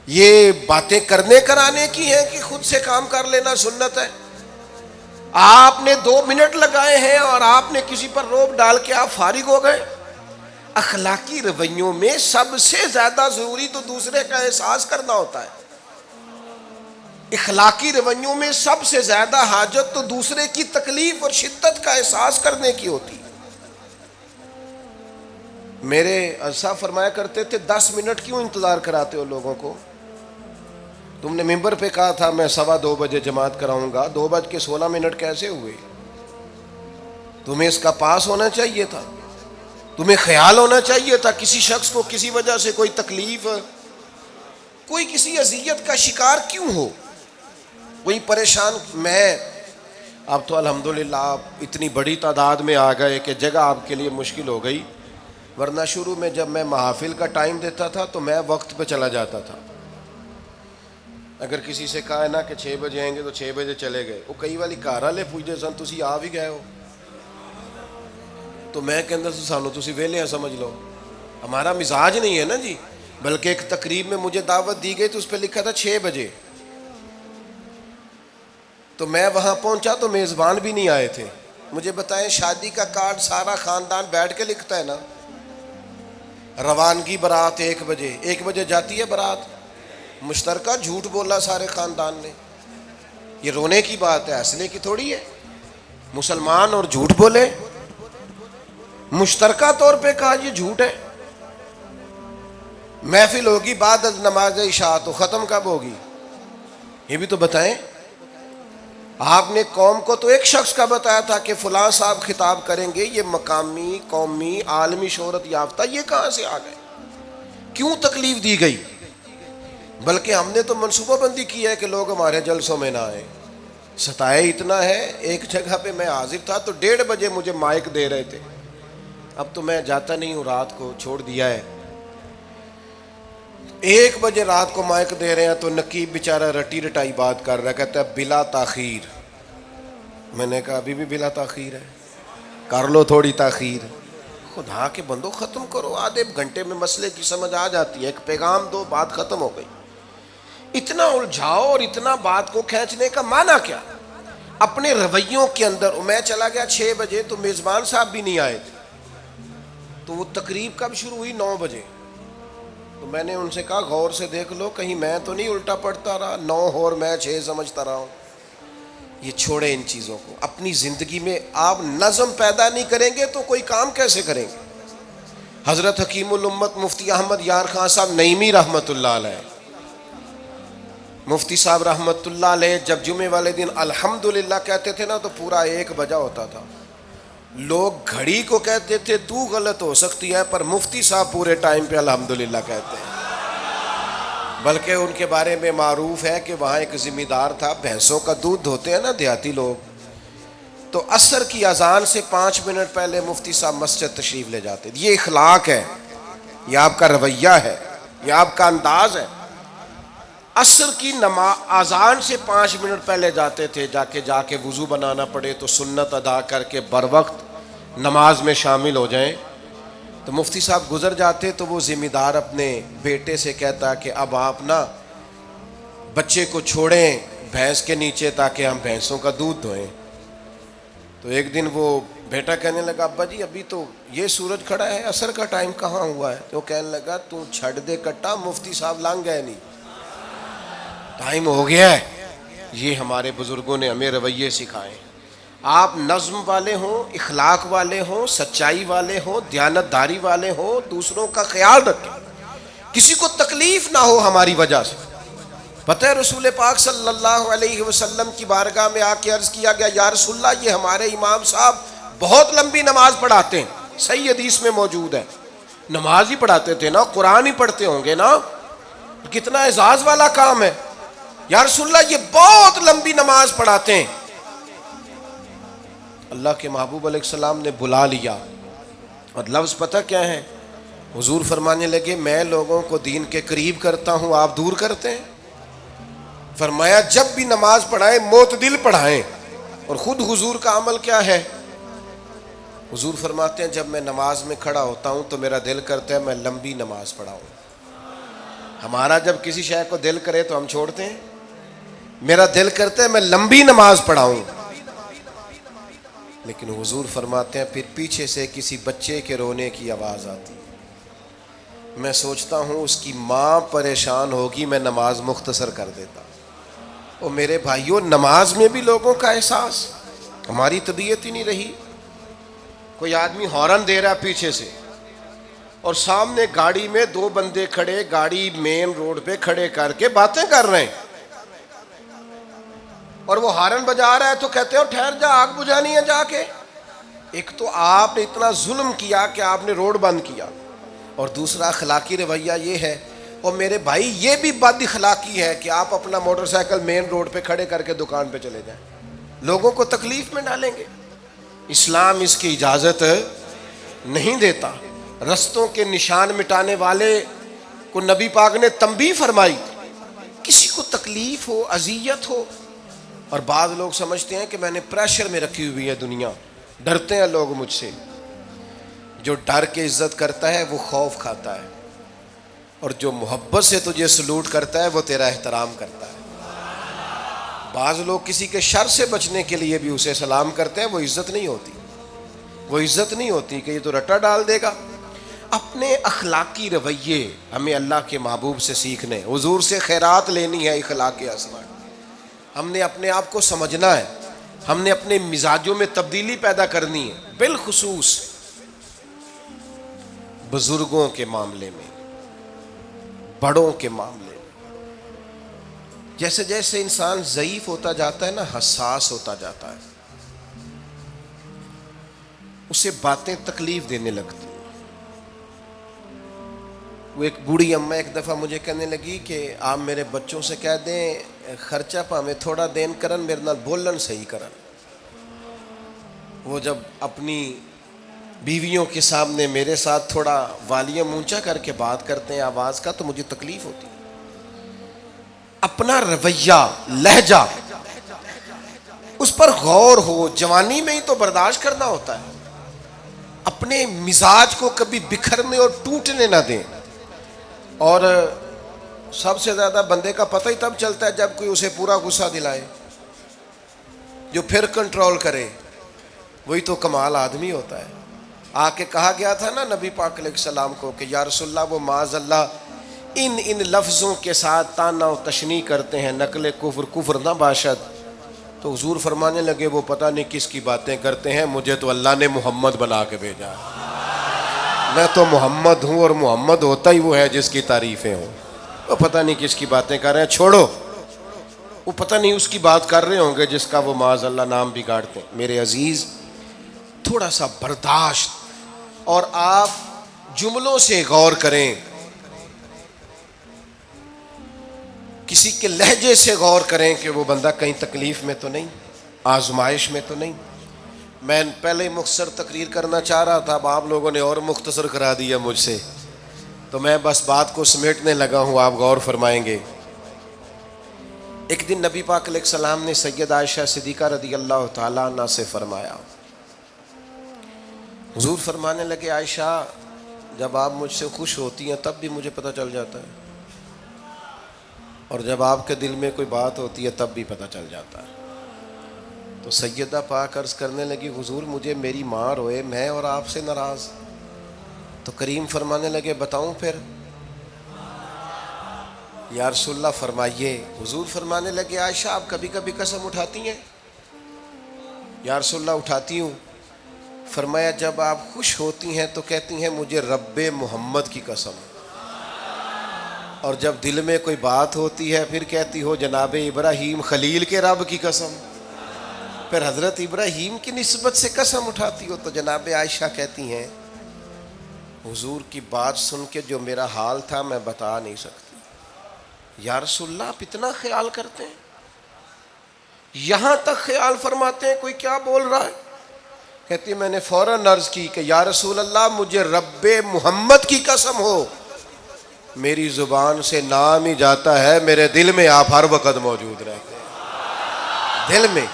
یہ باتیں کرنے کرانے کی ہیں کہ خود سے کام کر لینا سنت ہے؟ آپ نے 2 منٹ لگائے ہیں اور آپ نے کسی پر روب ڈال کے آپ فارغ ہو گئے۔ اخلاقی رویوں میں سب سے زیادہ ضروری تو دوسرے کا احساس کرنا ہوتا ہے۔ اخلاقی رویوں میں سب سے زیادہ حاجت تو دوسرے کی تکلیف اور شدت کا احساس کرنے کی ہوتی ہے۔ میرے صاحب فرمایا کرتے تھے 10 منٹ کیوں انتظار کراتے ہو لوگوں کو؟ تم نے ممبر پہ کہا تھا میں 2:15 بجے جماعت کراؤں گا، 2:16 کیسے ہوئے؟ تمہیں اس کا پاس ہونا چاہیے تھا، تمہیں خیال ہونا چاہیے تھا کسی شخص کو کسی وجہ سے کوئی تکلیف، کوئی کسی اذیت کا شکار کیوں ہو، کوئی پریشان۔ میں اب تو الحمدللہ آپ اتنی بڑی تعداد میں آ گئے کہ جگہ آپ کے لیے مشکل ہو گئی، ورنہ شروع میں جب میں محافل کا ٹائم دیتا تھا تو میں وقت پہ چلا جاتا تھا۔ اگر کسی سے کہا ہے نا کہ 6 بجے آئیں گے تو 6 بجے چلے گئے، وہ کئی والی گھر والے پوچھتے سن تسی آ بھی گئے ہو، تو میں کہتا سانو تسی ویلے ہیں سمجھ لو۔ ہمارا مزاج نہیں ہے نا جی، بلکہ ایک تقریب میں مجھے دعوت دی گئی تو اس پہ لکھا تھا 6 بجے، تو میں وہاں پہنچا تو میزبان بھی نہیں آئے تھے۔ مجھے بتائیں شادی کا کارڈ سارا خاندان بیٹھ کے لکھتا ہے نا، روانگی برات 1 بجے، 1 بجے جاتی ہے برات، مشترکہ جھوٹ بولا سارے خاندان نے۔ یہ رونے کی بات ہے، ہنسنے کی تھوڑی ہے۔ مسلمان اور جھوٹ بولے، مشترکہ طور پہ کہا یہ جھوٹ ہے۔ محفل ہوگی بعد از نماز عشاء، تو ختم کب ہوگی یہ بھی تو بتائیں۔ آپ نے قوم کو تو ایک شخص کا بتایا تھا کہ فلاں صاحب خطاب کریں گے، یہ مقامی، قومی، عالمی شہرت یافتہ، یہ کہاں سے آ گئے؟ کیوں تکلیف دی گئی؟ بلکہ ہم نے تو منصوبہ بندی کی ہے کہ لوگ ہمارے جلسوں میں نہ آئیں۔ ستائے اتنا ہے، ایک جگہ پہ میں حاضر تھا تو 1:30 بجے مجھے مائک دے رہے تھے، اب تو میں جاتا نہیں ہوں، رات کو چھوڑ دیا ہے۔ 1 بجے رات کو مائک دے رہے ہیں تو نقیب بیچارہ رٹی رٹائی بات کر رہا ہے، کہتا ہے بلا تاخیر۔ میں نے کہا ابھی بھی بلا تاخیر ہے، کر لو تھوڑی تاخیر۔ خدا کے بندو ختم کرو، آدھے گھنٹے میں مسئلے کی سمجھ آ جاتی ہے، ایک پیغام دو، بات ختم ہو گئی۔ اتنا الجھاؤ اور اتنا بات کو کھینچنے کا معنی کیا؟ اپنے رویوں کے اندر۔ میں چلا گیا 6 بجے تو میزبان صاحب بھی نہیں آئے تھے، تو وہ تقریب کب شروع ہوئی؟ 9 بجے۔ تو میں نے ان سے کہا غور سے دیکھ لو کہیں میں تو نہیں الٹا پڑتا رہا، 9 اور میں 6 سمجھتا رہا ہوں۔ یہ چھوڑیں ان چیزوں کو، اپنی زندگی میں آپ نظم پیدا نہیں کریں گے تو کوئی کام کیسے کریں گے؟ حضرت حکیم الامت مفتی احمد یار خان صاحب نعیمی رحمۃ اللہ علیہ، مفتی صاحب رحمۃ اللہ علیہ جب جمعے والے دن الحمدللہ کہتے تھے نا تو پورا 1 بجا ہوتا تھا۔ لوگ گھڑی کو کہتے تھے تو غلط ہو سکتی ہے، پر مفتی صاحب پورے ٹائم پہ الحمدللہ کہتے ہیں۔ بلکہ ان کے بارے میں معروف ہے کہ وہاں ایک ذمہ دار تھا، بھینسوں کا دودھ دھوتے ہیں نا دیہاتی لوگ، تو عصر کی اذان سے 5 منٹ پہلے مفتی صاحب مسجد تشریف لے جاتے۔ یہ اخلاق ہے، یہ آپ کا رویہ ہے، یہ آپ کا انداز ہے۔ عصر کی اذان سے 5 منٹ پہلے جاتے تھے، جا کے وضو بنانا پڑے تو سنت ادا کر کے بر وقت نماز میں شامل ہو جائیں۔ تو مفتی صاحب گزر جاتے تو وہ ذمہ دار اپنے بیٹے سے کہتا کہ اب آپ نا بچے کو چھوڑیں بھینس کے نیچے تاکہ ہم بھینسوں کا دودھ دھوئیں۔ تو ایک دن وہ بیٹا کہنے لگا ابا جی ابھی تو یہ سورج کھڑا ہے، عصر کا ٹائم کہاں ہوا ہے؟ تو وہ کہنے لگا تو چھڑ دے کٹا، مفتی صاحب لنگ گئے نہیں، ٹائم ہو گیا ہے۔ یہ ہمارے بزرگوں نے ہمیں رویے سکھائے۔ آپ نظم والے ہوں، اخلاق والے ہوں، سچائی والے ہوں، دیانتداری والے ہوں، دوسروں کا خیال رکھیں، کسی کو تکلیف نہ ہو ہماری وجہ سے۔ پتہ ہے رسول پاک صلی اللہ علیہ وسلم کی بارگاہ میں آ کے عرض کیا گیا یا رسول اللہ یہ ہمارے امام صاحب بہت لمبی نماز پڑھاتے ہیں، صحیح حدیث میں موجود ہے۔ نماز ہی پڑھاتے تھے نا، قرآن ہی پڑھتے ہوں گے نا، کتنا اعزاز والا کام ہے۔ یا رسول اللہ یہ بہت لمبی نماز پڑھاتے ہیں۔ اللہ کے محبوب علیہ السلام نے بلا لیا، اور لفظ پتہ کیا ہے؟ حضور فرمانے لگے میں لوگوں کو دین کے قریب کرتا ہوں، آپ دور کرتے ہیں۔ فرمایا جب بھی نماز پڑھائیں معتدل پڑھائیں۔ اور خود حضور کا عمل کیا ہے؟ حضور فرماتے ہیں جب میں نماز میں کھڑا ہوتا ہوں تو میرا دل کرتا ہے میں لمبی نماز پڑھاؤں۔ ہمارا جب کسی شے کو دل کرے تو ہم چھوڑتے ہیں. میرا دل کرتا ہے میں لمبی نماز پڑھاؤں، لیکن حضور فرماتے ہیں پھر پیچھے سے کسی بچے کے رونے کی آواز آتی، میں سوچتا ہوں اس کی ماں پریشان ہوگی، میں نماز مختصر کر دیتا. اور میرے بھائیوں، نماز میں بھی لوگوں کا احساس، ہماری طبیعت ہی نہیں رہی. کوئی آدمی ہارن دے رہا پیچھے سے اور سامنے گاڑی میں دو بندے کھڑے، گاڑی مین روڈ پہ کھڑے کر کے باتیں کر رہے ہیں، اور وہ ہارن بجا رہا ہے تو کہتے ہیں ٹھہر جا، آگ بجھانی ہے جا کے. ایک تو آپ نے اتنا ظلم کیا کہ آپ نے روڈ بند کیا، اور دوسرا اخلاقی رویہ یہ ہے. اور میرے بھائی یہ بھی بد اخلاقی ہے کہ آپ اپنا موٹر سائیکل مین روڈ پہ کھڑے کر کے دکان پہ چلے جائیں، لوگوں کو تکلیف میں ڈالیں گے. اسلام اس کی اجازت نہیں دیتا. رستوں کے نشان مٹانے والے کو نبی پاک نے تنبیہ فرمائی، کسی کو تکلیف ہو، اذیت ہو. اور بعض لوگ سمجھتے ہیں کہ میں نے پریشر میں رکھی ہوئی ہے دنیا، ڈرتے ہیں لوگ مجھ سے. جو ڈر کے عزت کرتا ہے وہ خوف کھاتا ہے، اور جو محبت سے تجھے سلوٹ کرتا ہے وہ تیرا احترام کرتا ہے. بعض لوگ کسی کے شر سے بچنے کے لیے بھی اسے سلام کرتے ہیں، وہ عزت نہیں ہوتی، وہ عزت نہیں ہوتی کہ یہ تو رٹا ڈال دے گا. اپنے اخلاقی رویے ہمیں اللہ کے محبوب سے سیکھنے، حضور سے خیرات لینی ہے. اخلاق اسما ہم نے اپنے آپ کو سمجھنا ہے، ہم نے اپنے مزاجوں میں تبدیلی پیدا کرنی ہے، بالخصوص بزرگوں کے معاملے میں، بڑوں کے معاملے میں. جیسے جیسے انسان ضعیف ہوتا جاتا ہے نا، حساس ہوتا جاتا ہے، اسے باتیں تکلیف دینے لگتی. وہ ایک بوڑھی اماں ایک دفعہ مجھے کہنے لگی کہ آپ میرے بچوں سے کہہ دیں خرچہ پاویں تھوڑا دین کرن، میرے نال بولن صحیح کرن. وہ جب اپنی بیویوں کے سامنے میرے ساتھ تھوڑا والیوم اونچا کر کے بات کرتے ہیں آواز کا، تو مجھے تکلیف ہوتی. اپنا رویہ، لہجہ، اس پر غور ہو. جوانی میں ہی تو برداشت کرنا ہوتا ہے. اپنے مزاج کو کبھی بکھرنے اور ٹوٹنے نہ دیں. اور سب سے زیادہ بندے کا پتہ ہی تب چلتا ہے جب کوئی اسے پورا غصہ دلائے، جو پھر کنٹرول کرے، وہی تو کمال آدمی ہوتا ہے. آ کے کہا گیا تھا نا نبی پاک علیہ السلام کو کہ یا رسول اللہ وہ معاذ اللہ ان لفظوں کے ساتھ تانا و تشنیع کرتے ہیں، نقل کفر نہ باشد. تو حضور فرمانے لگے وہ پتہ نہیں کس کی باتیں کرتے ہیں، مجھے تو اللہ نے محمد بنا کے بھیجا ہے. میں تو محمد ہوں، اور محمد ہوتا ہی وہ ہے جس کی تعریفیں ہوں. وہ پتہ نہیں کس کی باتیں کر رہے ہیں، چھوڑو. وہ پتہ نہیں اس کی بات کر رہے ہوں گے جس کا وہ معاذ اللہ نام بگاڑتے ہیں. میرے عزیز، تھوڑا سا برداشت، اور آپ جملوں سے غور کریں، کسی کے لہجے سے غور کریں کہ وہ بندہ کہیں تکلیف میں تو نہیں، آزمائش میں تو نہیں. میں پہلے ہی مختصر تقریر کرنا چاہ رہا تھا، اب آپ لوگوں نے اور مختصر کرا دیا مجھ سے، تو میں بس بات کو سمیٹنے لگا ہوں، آپ غور فرمائیں گے. ایک دن نبی پاک علیہ السلام نے سید عائشہ صدیقہ رضی اللہ تعالیٰ عنہ سے فرمایا. حضور فرمانے لگے عائشہ جب آپ مجھ سے خوش ہوتی ہیں تب بھی مجھے پتہ چل جاتا ہے، اور جب آپ کے دل میں کوئی بات ہوتی ہے تب بھی پتہ چل جاتا ہے. تو سیدہ پاک عرض کرنے لگی حضور مجھے میری ماں روئے، میں اور آپ سے ناراض. تو کریم فرمانے لگے بتاؤں پھر؟ یا رسول اللہ فرمائیے. حضور فرمانے لگے عائشہ آپ کبھی کبھی قسم اٹھاتی ہیں؟ یا رسول اللہ اٹھاتی ہوں. فرمایا جب آپ خوش ہوتی ہیں تو کہتی ہیں مجھے رب محمد کی قسم، اور جب دل میں کوئی بات ہوتی ہے پھر کہتی ہو جناب ابراہیم خلیل کے رب کی قسم. پھر حضرت ابراہیم کی نسبت سے قسم اٹھاتی ہو. تو جناب عائشہ کہتی ہیں حضور کی بات سن کے جو میرا حال تھا میں بتا نہیں سکتی. یا رسول اللہ آپ اتنا خیال کرتے ہیں؟ یہاں تک خیال فرماتے ہیں کوئی کیا بول رہا ہے؟ کہتی میں نے فوراً عرض کی کہ یا رسول اللہ مجھے رب محمد کی قسم ہو، میری زبان سے نام ہی جاتا ہے، میرے دل میں آپ ہر وقت موجود رہتے ہیں. دل میں